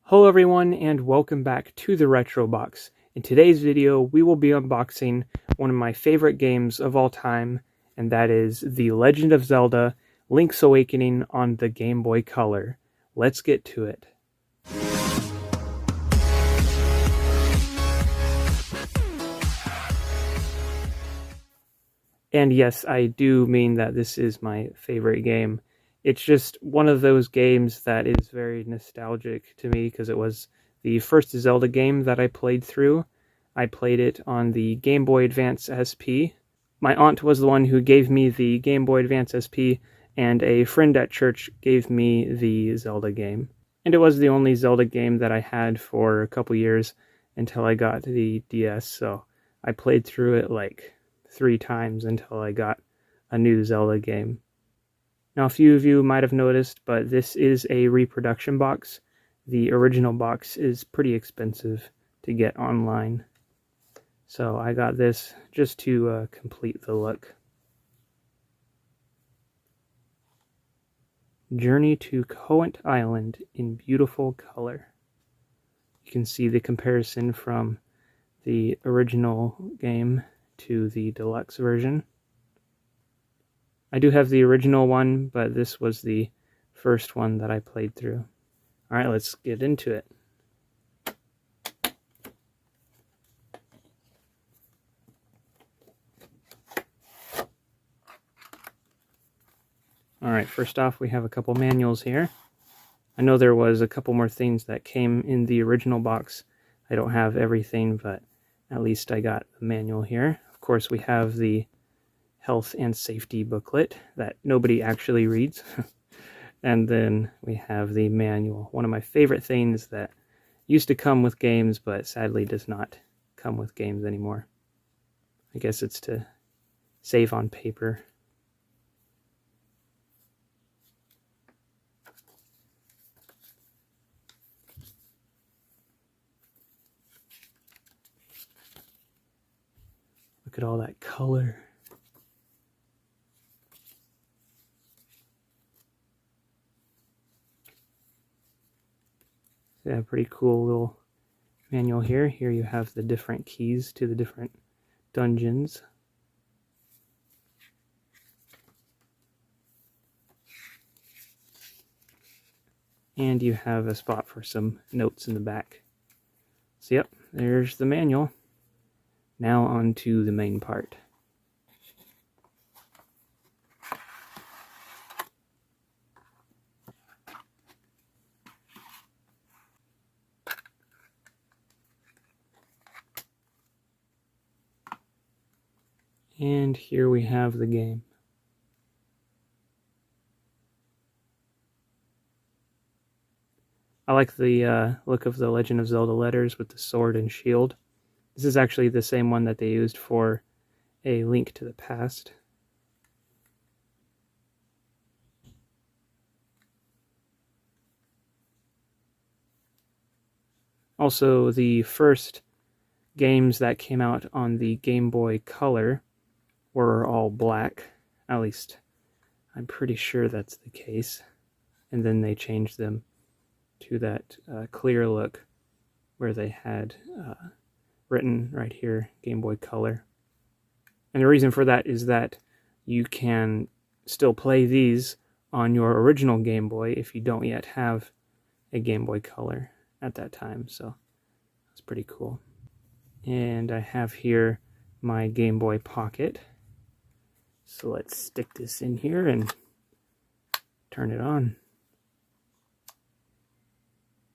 Hello everyone and welcome back to the Retro Box. In today's video we will be unboxing one of my favorite games of all time, and that is The Legend of Zelda: Link's Awakening on the Game Boy Color. Let's get to it. And yes, I do mean that this is my favorite game. It's just one of those games that is very nostalgic to me because it was the first Zelda game that I played through. I played it on the Game Boy Advance SP. My aunt was the one who gave me the Game Boy Advance SP, and a friend at church gave me the Zelda game. And it was the only Zelda game that I had for a couple years until I got the DS, so I played through it like 3 times until I got a new Zelda game. Now, a few of you might have noticed, but this is a reproduction box. The original box is pretty expensive to get online, so I got this just to complete the look. Journey to Coant Island in beautiful color. You can see the comparison from the original game to the deluxe version. I do have the original one, but this was the first one that I played through. Alright, let's get into it. Alright, first off we have a couple manuals here. I know there was a couple more things that came in the original box. I don't have everything, but at least I got a manual here. Of course, we have the health and safety booklet that nobody actually reads. And then we have the manual, one of my favorite things that used to come with games but sadly does not come with games anymore. I guess it's to save on paper. Look at all that color. Yeah, pretty cool little manual here. Here you have the different keys to the different dungeons. And you have a spot for some notes in the back. So yep, there's the manual. Now on to the main part. And here we have the game. I like the look of the Legend of Zelda letters with the sword and shield. This is actually the same one that they used for A Link to the Past. Also, the first games that came out on the Game Boy Color were all black. At least, I'm pretty sure that's the case. And then they changed them to that clear look where they had written right here, Game Boy Color. And the reason for that is that you can still play these on your original Game Boy if you don't yet have a Game Boy Color at that time, so that's pretty cool. And I have here my Game Boy Pocket. So let's stick this in here and turn it on.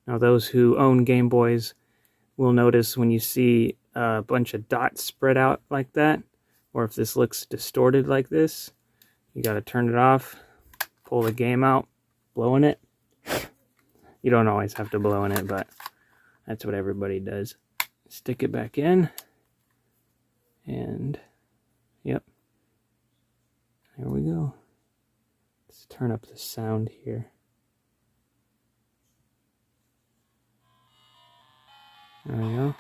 Now those who own Game Boys will notice when you see a bunch of dots spread out like that, or if this looks distorted like this, you gotta turn it off, pull the game out, blow in it. You don't always have to blow in it, but that's what everybody does. Stick it back in, and yep, there we go. Let's turn up the sound here. There we go.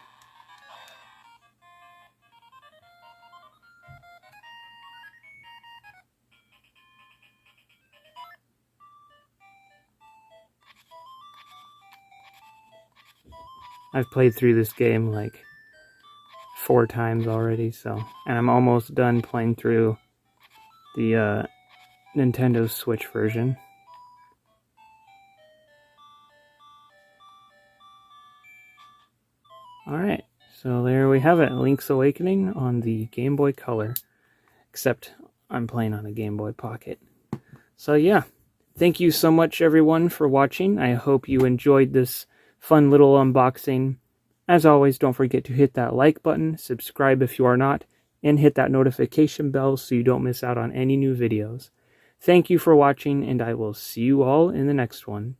I've played through this game like 4 times already, so, and I'm almost done playing through the Nintendo Switch version. Alright, so there we have it, Link's Awakening on the Game Boy Color, except I'm playing on a Game Boy Pocket. So yeah, thank you so much everyone for watching. I hope you enjoyed this fun little unboxing. As always, don't forget to hit that like button, subscribe if you are not, and hit that notification bell so you don't miss out on any new videos. Thank you for watching, and I will see you all in the next one.